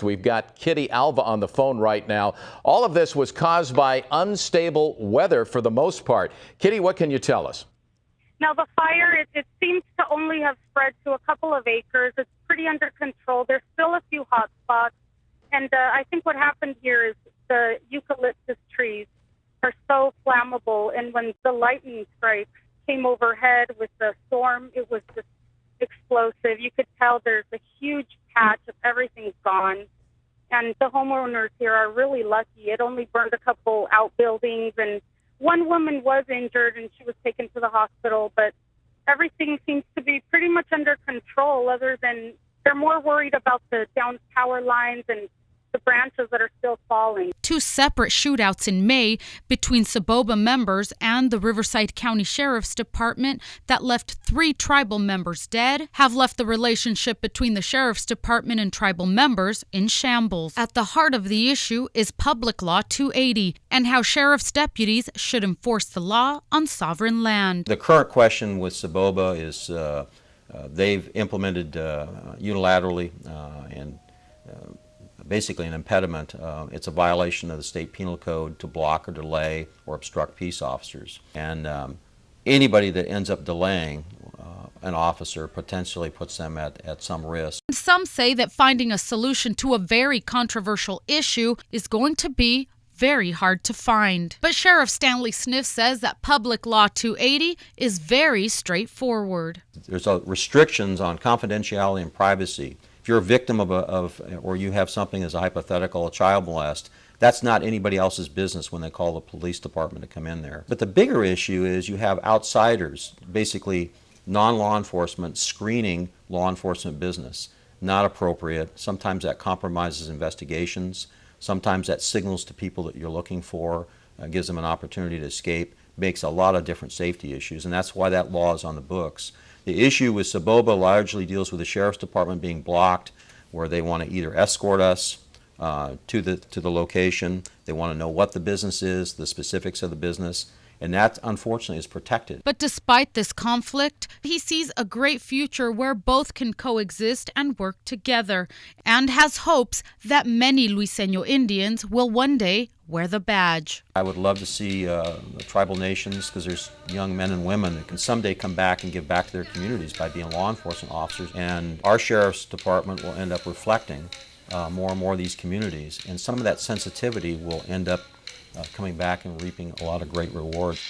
next. We've got Kitty Alva on the phone right now. All of this was caused by unstable weather for the most part. Kitty, what can you tell us? Now, the fire, it seems to only have spread to a couple of acres. It's pretty under control. There's still a few hot spots. And I think what happened here is the eucalyptus trees are so flammable. And when the lightning strike came overhead with the storm, it was just explosive. You could tell there's a huge patch of everything's gone. And the homeowners here are really lucky. It only burned a couple outbuildings, and one woman was injured and she was taken to the hospital, but everything seems to be pretty much under control, other than they're more worried about the downed power lines and the branches that are still falling. Two separate shootouts in May between Saboba members and the Riverside County Sheriff's Department that left 3 tribal members dead have left the relationship between the Sheriff's Department and tribal members in shambles. At the heart of the issue is Public Law 280 and how sheriff's deputies should enforce the law on sovereign land. The current question with Saboba is they've implemented unilaterally and basically an impediment. It's a violation of the state penal code to block or delay or obstruct peace officers. And anybody that ends up delaying an officer potentially puts them at some risk. Some say that finding a solution to a very controversial issue is going to be very hard to find. But Sheriff Stanley Sniff says that Public Law 280 is very straightforward. There's restrictions on confidentiality and privacy. If you're a victim or you have something as a hypothetical, a child molest, that's not anybody else's business when they call the police department to come in there. But the bigger issue is you have outsiders, basically non-law enforcement, screening law enforcement business. Not appropriate. Sometimes that compromises investigations. Sometimes that signals to people that you're looking for, gives them an opportunity to escape, makes a lot of different safety issues, and that's why that law is on the books. The issue with Saboba largely deals with the Sheriff's Department being blocked, where they want to either escort us to the location, they want to know what the business is, the specifics of the business, and that, unfortunately, is protected. But despite this conflict, he sees a great future where both can coexist and work together, and has hopes that many Luiseño Indians will one day wear the badge. I would love to see the tribal nations, because there's young men and women that can someday come back and give back to their communities by being law enforcement officers, and our Sheriff's Department will end up reflecting more and more of these communities, and some of that sensitivity will end up coming back and reaping a lot of great rewards.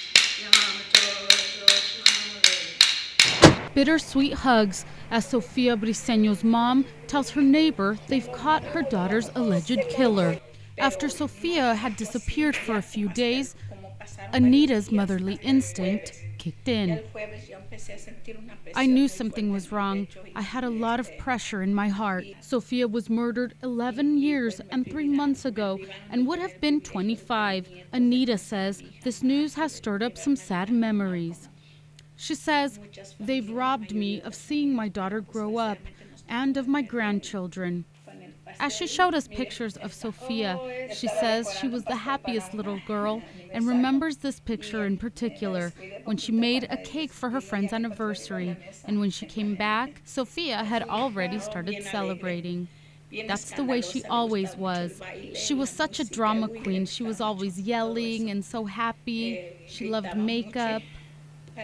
Bittersweet hugs as Sofia Briceño's mom tells her neighbor they've caught her daughter's alleged killer. After Sofia had disappeared for a few days, Anita's motherly instinct kicked in. I knew something was wrong. I had a lot of pressure in my heart. Sofia was murdered 11 years and 3 months ago and would have been 25. Anita says this news has stirred up some sad memories. She says, they've robbed me of seeing my daughter grow up and of my grandchildren. As she showed us pictures of Sofia, she says she was the happiest little girl and remembers this picture in particular, when she made a cake for her friend's anniversary, and when she came back, Sofia had already started celebrating. That's the way she always was. She was such a drama queen. She was always yelling and so happy. She loved makeup.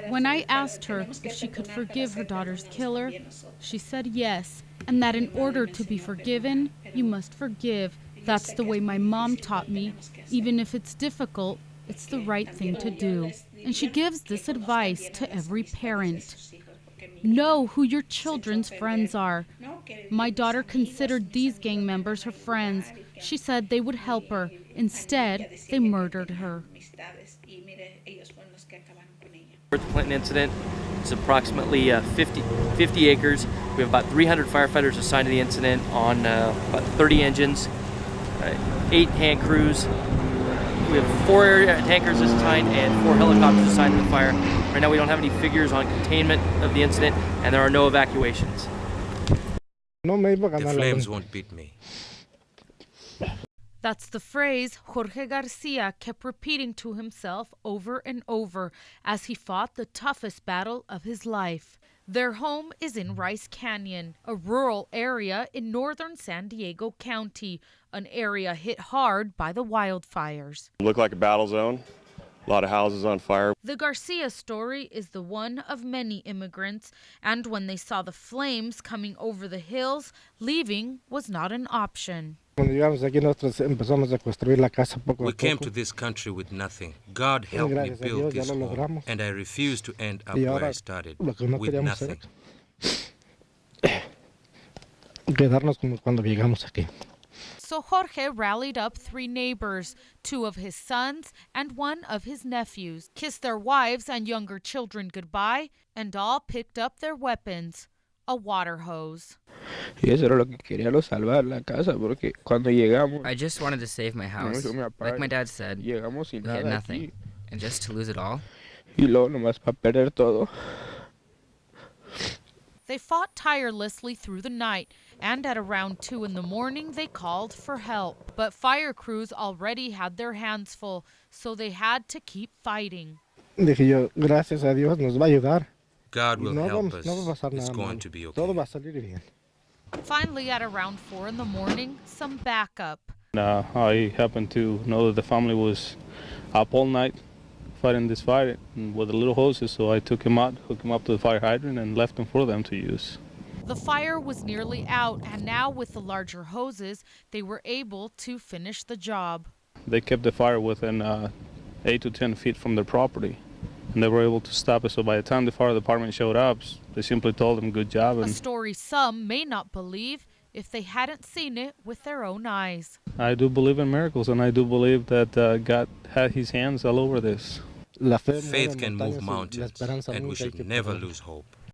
When I asked her if she could forgive her daughter's killer, she said yes, and that in order to be forgiven, you must forgive. That's the way my mom taught me. Even if it's difficult, it's the right thing to do. And she gives this advice to every parent. Know who your children's friends are. My daughter considered these gang members her friends. She said they would help her. Instead, they murdered her. The Clinton incident is approximately 50 acres. We have about 300 firefighters assigned to the incident on about 30 engines, 8 hand crews. We have 4 air tankers assigned and 4 helicopters assigned to the fire. Right now we don't have any figures on containment of the incident, and there are no evacuations. The flames won't beat me. That's the phrase Jorge Garcia kept repeating to himself over and over as he fought the toughest battle of his life. Their home is in Rice Canyon, a rural area in northern San Diego County, an area hit hard by the wildfires. It looked like a battle zone. A lot of houses on fire. The Garcia story is the one of many immigrants, and when they saw the flames coming over the hills, leaving was not an option. We came to this country with nothing. God helped me build this home, and I refuse to end up where I started, with nothing. So Jorge rallied up 3 neighbors, 2 of his sons and 1 of his nephews, kissed their wives and younger children goodbye, and all picked up their weapons, a water hose. I just wanted to save my house. Like my dad said, we had nothing, and just to lose it all. They fought tirelessly through the night, and at around 2 in the morning they called for help. But fire crews already had their hands full, so they had to keep fighting. God will help us. It's going to be okay. Finally, at around 4 in the morning, some backup. I happened to know that the family was up all night fighting this fire with the little hoses, so I took him out, hooked him up to the fire hydrant, and left them for them to use. The fire was nearly out, and now with the larger hoses, they were able to finish the job. They kept the fire within 8 to 10 feet from their property, and they were able to stop it. So by the time the fire department showed up, they simply told them good job. A story some may not believe if they hadn't seen it with their own eyes. I do believe in miracles, and I do believe that God had his hands all over this. Faith can move mountains, and we should never lose hope.